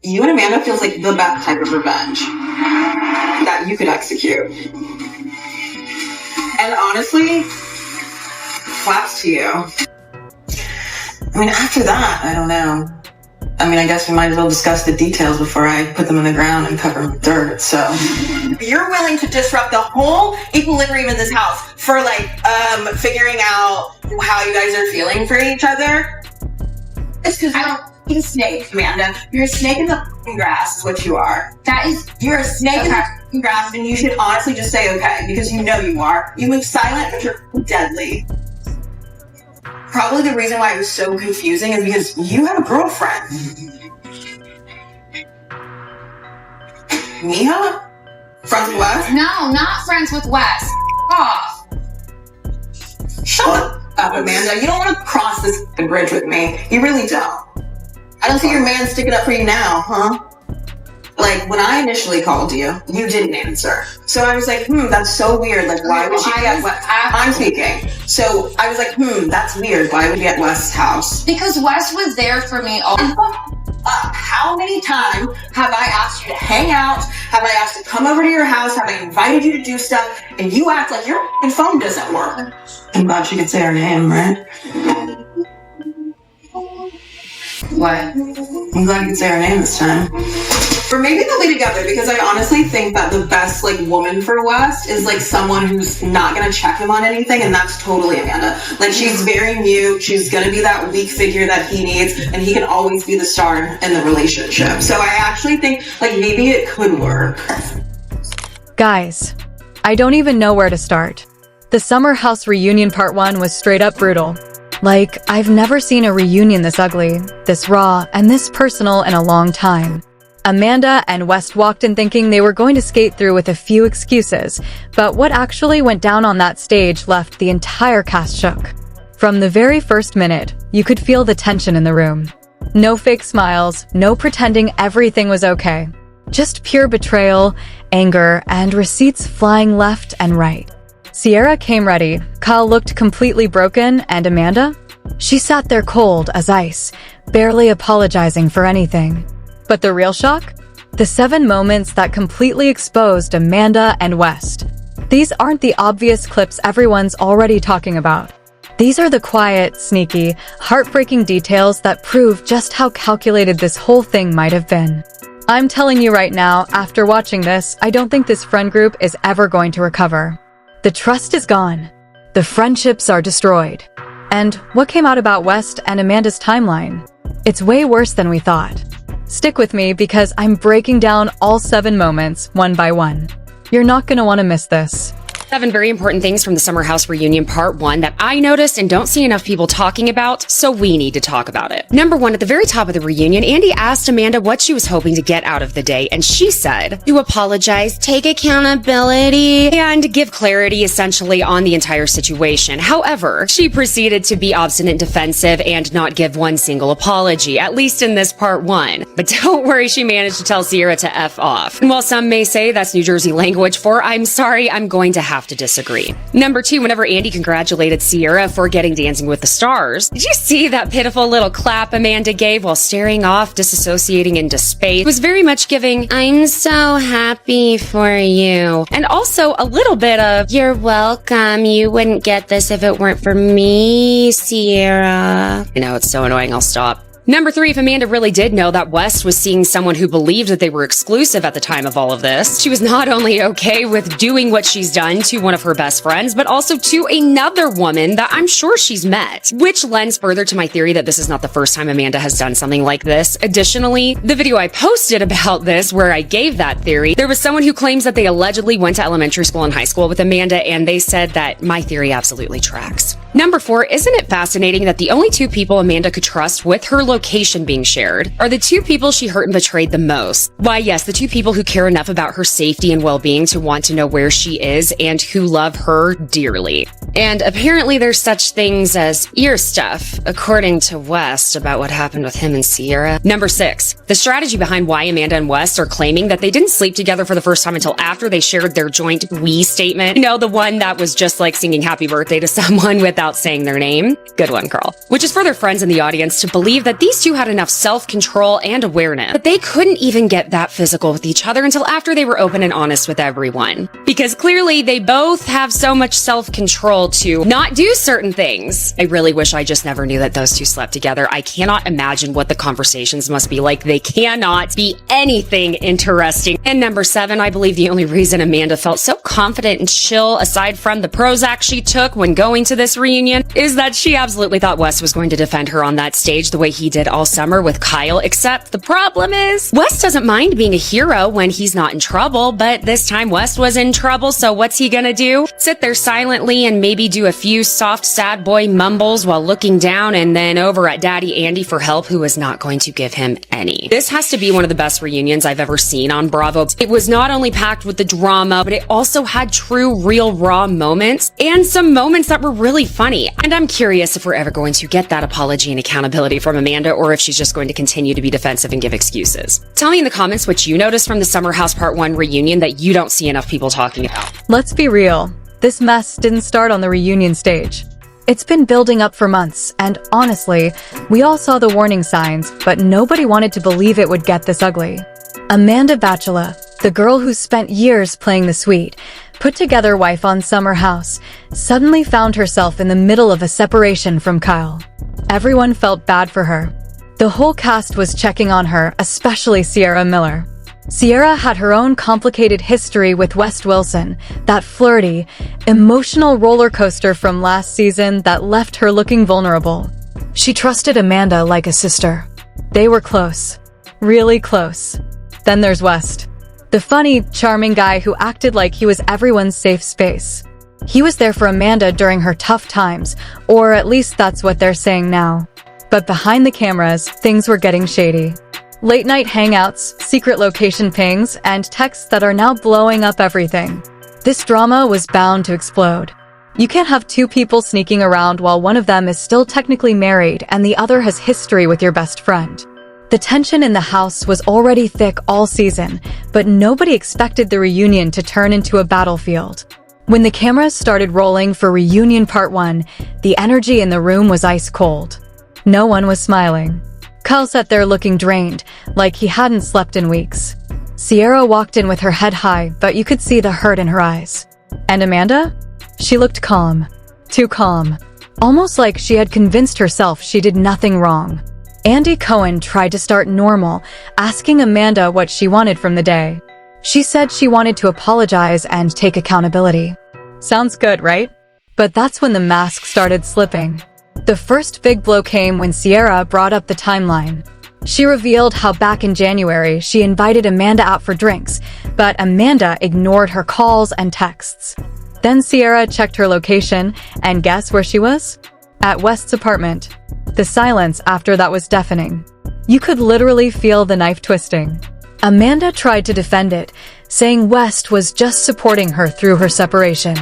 you and Amanda feels like the best type of revenge that you could execute. And honestly, claps to you. I mean, after that, I don't know. I mean, I guess we might as well discuss the details before I put them in the ground and cover them with dirt, so. You're willing to disrupt the whole equilibrium in this house for, like, figuring out how you guys are feeling for each other? It's because you're a snake, Amanda. You're a snake in the grass is what you are. You're a snake in the grass, and you should honestly just say okay, because you know you are. You move silent, but you're deadly. Probably the reason why it was so confusing is because you have a girlfriend. Mia? Friends with Wes? No, not friends with Wes. Off. Shut up, Amanda. You don't want to cross this bridge with me. You really don't. I don't see your man sticking up for you now, huh? Like, when I initially called you, you didn't answer. So I was like, that's so weird. Like, why would she be at Wes? I'm speaking. So I was like, that's weird. Why would you be at Wes' house? Because Wes was there for me all. How many times have I asked you to hang out? Have I asked to come over to your house? Have I invited you to do stuff? And you act like your phone doesn't work. I'm glad she could say her name, right? What? I'm glad you could say her name this time. Or maybe they'll be together, because I honestly think that the best, like, woman for Wes is, like, someone who's not gonna check him on anything, and that's totally Amanda. Like, she's very mute, she's gonna be that weak figure that he needs, and he can always be the star in the relationship. So I actually think, like, maybe it could work. Guys, I don't even know where to start. The Summer House Reunion Part 1 was straight up brutal. Like, I've never seen a reunion this ugly, this raw, and this personal in a long time. Amanda and Wes walked in thinking they were going to skate through with a few excuses, but what actually went down on that stage left the entire cast shook. From the very first minute, you could feel the tension in the room. No fake smiles, no pretending everything was okay. Just pure betrayal, anger, and receipts flying left and right. Sierra came ready, Kyle looked completely broken, and Amanda? She sat there cold as ice, barely apologizing for anything. But the real shock? The 7 moments that completely exposed Amanda and Wes. These aren't the obvious clips everyone's already talking about. These are the quiet, sneaky, heartbreaking details that prove just how calculated this whole thing might have been. I'm telling you right now, after watching this, I don't think this friend group is ever going to recover. The trust is gone. The friendships are destroyed. And what came out about Wes and Amanda's timeline? It's way worse than we thought. Stick with me because I'm breaking down all 7 moments one by one. You're not gonna want to miss this. 7 very important things from the Summer House Reunion Part 1 that I noticed and don't see enough people talking about, so we need to talk about it. Number 1, at the very top of the reunion, Andy asked Amanda what she was hoping to get out of the day, and she said, to apologize, take accountability, and give clarity essentially on the entire situation. However, she proceeded to be obstinate and defensive and not give one single apology, at least in this Part 1. But don't worry, she managed to tell Sierra to F off. And while some may say that's New Jersey language for I'm sorry, I'm going to have to disagree. Number 2, whenever Andy congratulated Sierra for getting Dancing with the Stars, did you see that pitiful little clap Amanda gave while staring off, disassociating into space? It was very much giving, I'm so happy for you. And also a little bit of, you're welcome, you wouldn't get this if it weren't for me, Sierra. I know, it's so annoying, I'll stop. Number 3, if Amanda really did know that Wes was seeing someone who believed that they were exclusive at the time of all of this, she was not only okay with doing what she's done to one of her best friends, but also to another woman that I'm sure she's met. Which lends further to my theory that this is not the first time Amanda has done something like this. Additionally, the video I posted about this, where I gave that theory, there was someone who claims that they allegedly went to elementary school and high school with Amanda, and they said that my theory absolutely tracks. Number 4, isn't it fascinating that the only 2 people Amanda could trust with her location being shared are the 2 people she hurt and betrayed the most? Why, yes, the 2 people who care enough about her safety and well-being to want to know where she is and who love her dearly. And apparently there's such things as ear stuff, according to Wes, about what happened with him and Sierra. Number 6, the strategy behind why Amanda and Wes are claiming that they didn't sleep together for the first time until after they shared their joint we statement. You know, the one that was just like singing happy birthday to someone without saying their name. Good one, girl. Which is for their friends in the audience to believe that these two had enough self-control and awareness, but they couldn't even get that physical with each other until after they were open and honest with everyone. Because clearly they both have so much self-control to not do certain things. I really wish I just never knew that those two slept together. I cannot imagine what the conversations must be like. They cannot be anything interesting. And number 7, I believe the only reason Amanda felt so confident and chill, aside from the Prozac she took when going to this reunion, is that she absolutely thought Wes was going to defend her on that stage the way he did all summer with Kyle, except the problem is Wes doesn't mind being a hero when he's not in trouble, but this time Wes was in trouble, so what's he gonna do? Sit there silently and maybe do a few soft sad boy mumbles while looking down and then over at Daddy Andy for help, who is not going to give him any. This has to be one of the best reunions I've ever seen on Bravo. It was not only packed with the drama, but it also had true, real, raw moments and some moments that were really funny. And I'm curious if we're ever going to get that apology and accountability from Amanda, or if she's just going to continue to be defensive and give excuses. Tell me in the comments what you noticed from the Summer House Part 1 reunion that you don't see enough people talking about. Let's be real. This mess didn't start on the reunion stage. It's been building up for months, and honestly, we all saw the warning signs, but nobody wanted to believe it would get this ugly. Amanda Batchelor, the girl who spent years playing the sweet, put-together wife on Summer House, suddenly found herself in the middle of a separation from Kyle. Everyone felt bad for her. The whole cast was checking on her, especially Sierra Miller. Sierra had her own complicated history with West Wilson, that flirty, emotional roller coaster from last season that left her looking vulnerable. She trusted Amanda like a sister. They were close. Really close. Then there's West. The funny, charming guy who acted like he was everyone's safe space. He was there for Amanda during her tough times, or at least that's what they're saying now. But behind the cameras, things were getting shady. Late-night hangouts, secret location pings, and texts that are now blowing up everything. This drama was bound to explode. You can't have two people sneaking around while one of them is still technically married and the other has history with your best friend. The tension in the house was already thick all season, but nobody expected the reunion to turn into a battlefield. When the cameras started rolling for Reunion Part 1, the energy in the room was ice cold. No one was smiling. Kyle sat there looking drained, like he hadn't slept in weeks. Sierra walked in with her head high, but you could see the hurt in her eyes. And Amanda? She looked calm. Too calm. Almost like she had convinced herself she did nothing wrong. Andy Cohen tried to start normal, asking Amanda what she wanted from the day. She said she wanted to apologize and take accountability. Sounds good, right? But that's when the mask started slipping. The first big blow came when Sierra brought up the timeline. She revealed how back in January she invited Amanda out for drinks, but Amanda ignored her calls and texts. Then Sierra checked her location, and guess where she was? At West's apartment. The silence after that was deafening. You could literally feel the knife twisting. Amanda tried to defend it, saying West was just supporting her through her separation.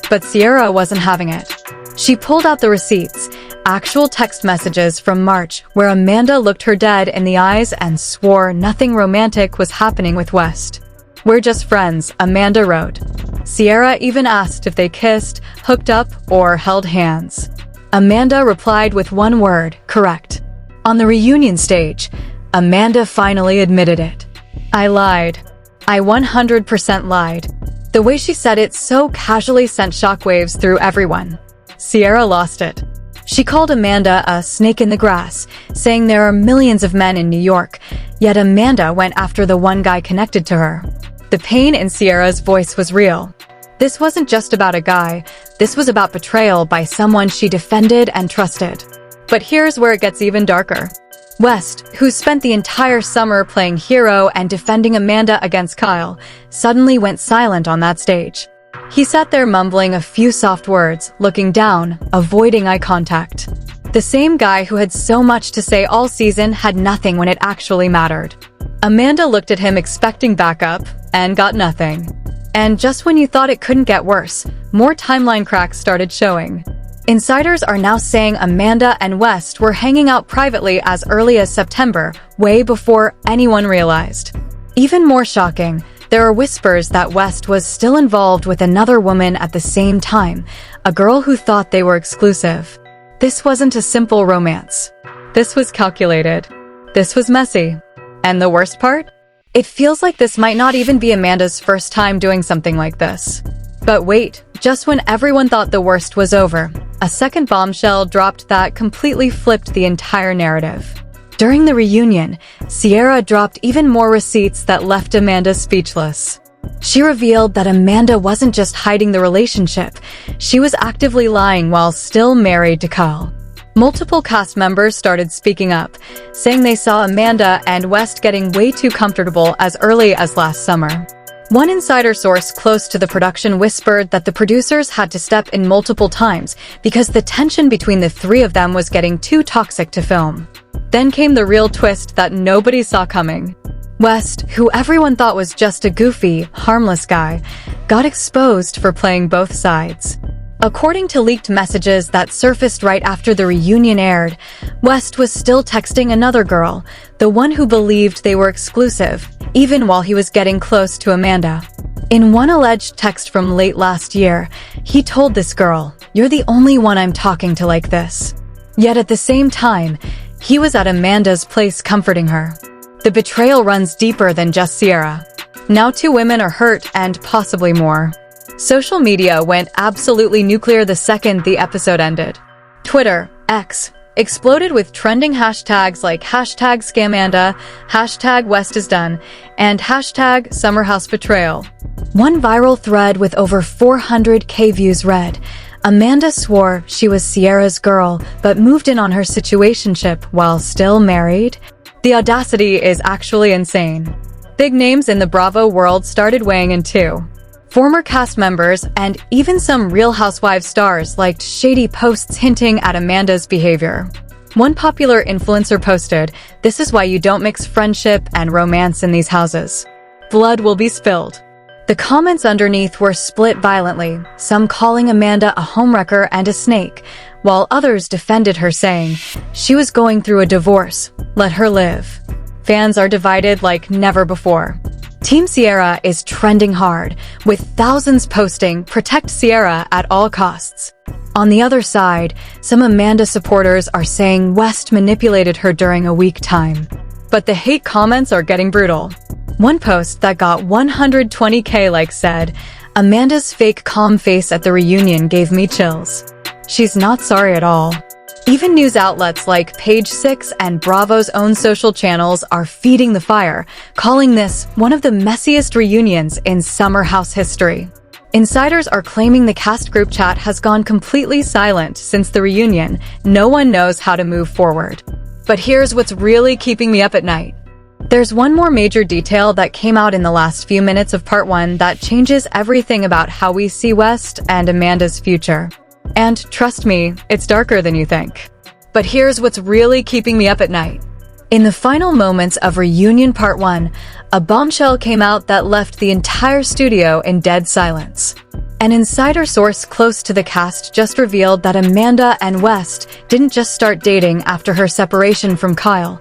But Sierra wasn't having it. She pulled out the receipts, actual text messages from March where Amanda looked her dead in the eyes and swore nothing romantic was happening with West. "We're just friends," Amanda wrote. Sierra even asked if they kissed, hooked up, or held hands. Amanda replied with one word, correct. On the reunion stage, Amanda finally admitted it. "I lied. I 100% lied." The way she said it so casually sent shockwaves through everyone. Sierra lost it. She called Amanda a snake in the grass, saying there are millions of men in New York, yet Amanda went after the one guy connected to her. The pain in Sierra's voice was real. This wasn't just about a guy, this was about betrayal by someone she defended and trusted. But here's where it gets even darker. West, who spent the entire summer playing hero and defending Amanda against Kyle, suddenly went silent on that stage. He sat there mumbling a few soft words, looking down, avoiding eye contact. The same guy who had so much to say all season had nothing when it actually mattered. Amanda looked at him expecting backup, and got nothing. And just when you thought it couldn't get worse, more timeline cracks started showing. Insiders are now saying Amanda and West were hanging out privately as early as September, way before anyone realized. Even more shocking, there are whispers that West was still involved with another woman at the same time, a girl who thought they were exclusive. This wasn't a simple romance. This was calculated. This was messy. And the worst part? It feels like this might not even be Amanda's first time doing something like this. But wait, just when everyone thought the worst was over, a second bombshell dropped that completely flipped the entire narrative. During the reunion, Sierra dropped even more receipts that left Amanda speechless. She revealed that Amanda wasn't just hiding the relationship, she was actively lying while still married to Kyle. Multiple cast members started speaking up, saying they saw Amanda and West getting way too comfortable as early as last summer. One insider source close to the production whispered that the producers had to step in multiple times because the tension between the three of them was getting too toxic to film. Then came the real twist that nobody saw coming. West, who everyone thought was just a goofy, harmless guy, got exposed for playing both sides. According to leaked messages that surfaced right after the reunion aired, West was still texting another girl, the one who believed they were exclusive, even while he was getting close to Amanda. In one alleged text from late last year, he told this girl, "You're the only one I'm talking to like this." Yet at the same time, he was at Amanda's place comforting her. The betrayal runs deeper than just Sierra. Now 2 women are hurt and possibly more. Social media went absolutely nuclear the second the episode ended. Twitter, X, exploded with trending hashtags like #ScamAmanda, #WestIsDone, and #SummerHouseBetrayal. One viral thread with over 400K views read, "Amanda swore she was Sierra's girl, but moved in on her situationship while still married." The audacity is actually insane. Big names in the Bravo world started weighing in too. Former cast members and even some Real Housewives stars liked shady posts hinting at Amanda's behavior. One popular influencer posted, "This is why you don't mix friendship and romance in these houses. Blood will be spilled." The comments underneath were split violently, some calling Amanda a homewrecker and a snake, while others defended her saying, "She was going through a divorce, let her live." Fans are divided like never before. Team Sierra is trending hard, with thousands posting, "Protect Sierra at all costs." On the other side, some Amanda supporters are saying West manipulated her during a weak time. But the hate comments are getting brutal. One post that got 120K likes said, "Amanda's fake calm face at the reunion gave me chills. She's not sorry at all." Even news outlets like Page 6 and Bravo's own social channels are feeding the fire, calling this one of the messiest reunions in Summer House history. Insiders are claiming the cast group chat has gone completely silent since the reunion. No one knows how to move forward. But here's what's really keeping me up at night. There's one more major detail that came out in the last few minutes of part 1 that changes everything about how we see West and Amanda's future. And trust me, it's darker than you think. But here's what's really keeping me up at night. In the final moments of Reunion Part 1, a bombshell came out that left the entire studio in dead silence. An insider source close to the cast just revealed that Amanda and West didn't just start dating after her separation from Kyle.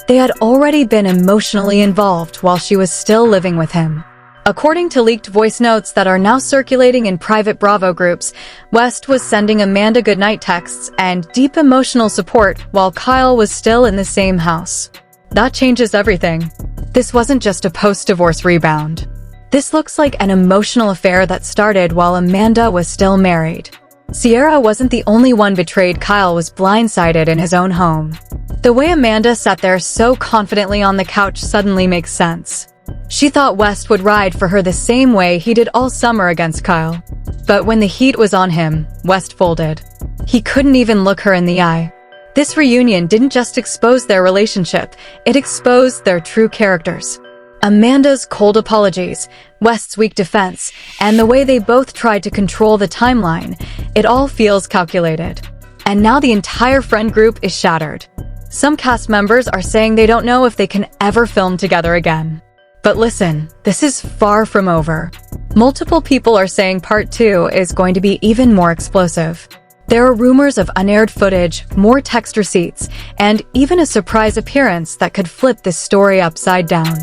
They had already been emotionally involved while she was still living with him. According to leaked voice notes that are now circulating in private Bravo groups, West was sending Amanda goodnight texts and deep emotional support while Kyle was still in the same house. That changes everything. This wasn't just a post-divorce rebound. This looks like an emotional affair that started while Amanda was still married. Sierra wasn't the only one betrayed. Kyle was blindsided in his own home. The way Amanda sat there so confidently on the couch suddenly makes sense. She thought West would ride for her the same way he did all summer against Kyle. But when the heat was on him, West folded. He couldn't even look her in the eye. This reunion didn't just expose their relationship, it exposed their true characters. Amanda's cold apologies, West's weak defense, and the way they both tried to control the timeline, it all feels calculated. And now the entire friend group is shattered. Some cast members are saying they don't know if they can ever film together again. But listen, this is far from over. Multiple people are saying part 2 is going to be even more explosive. There are rumors of unaired footage, more text receipts, and even a surprise appearance that could flip this story upside down.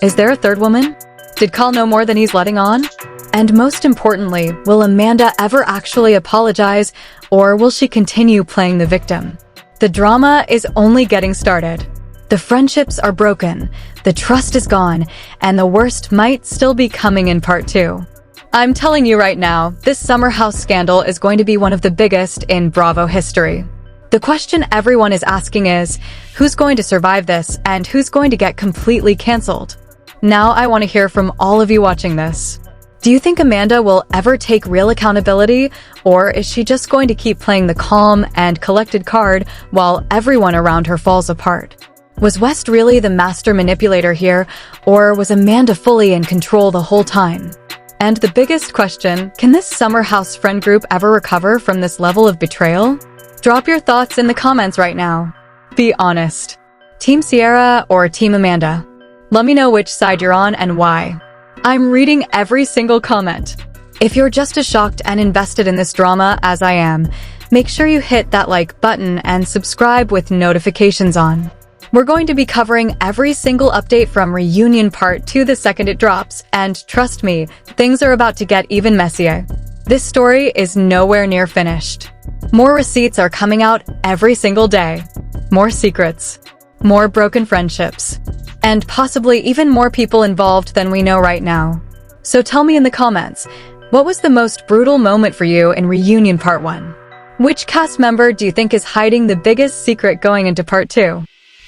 Is there a third woman? Did Kyle know more than he's letting on? And most importantly, will Amanda ever actually apologize, or will she continue playing the victim? The drama is only getting started. The friendships are broken, the trust is gone, and the worst might still be coming in part 2. I'm telling you right now, this summer house scandal is going to be one of the biggest in Bravo history. The question everyone is asking is, who's going to survive this and who's going to get completely canceled? Now I want to hear from all of you watching this. Do you think Amanda will ever take real accountability, or is she just going to keep playing the calm and collected card while everyone around her falls apart? Was West really the master manipulator here, or was Amanda fully in control the whole time? And the biggest question, can this summer house friend group ever recover from this level of betrayal? Drop your thoughts in the comments right now. Be honest. Team Sierra or Team Amanda? Let me know which side you're on and why. I'm reading every single comment. If you're just as shocked and invested in this drama as I am, make sure you hit that like button and subscribe with notifications on. We're going to be covering every single update from Reunion Part 2 the second it drops, and trust me, things are about to get even messier. This story is nowhere near finished. More receipts are coming out every single day. More secrets. More broken friendships. And possibly even more people involved than we know right now. So tell me in the comments, what was the most brutal moment for you in Reunion Part 1? Which cast member do you think is hiding the biggest secret going into Part 2?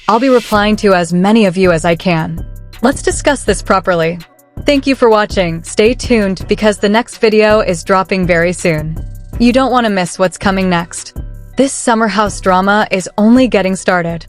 I'll be replying to as many of you as I can. Let's discuss this properly. Thank you for watching. Stay tuned because the next video is dropping very soon. You don't want to miss what's coming next. This summer house drama is only getting started.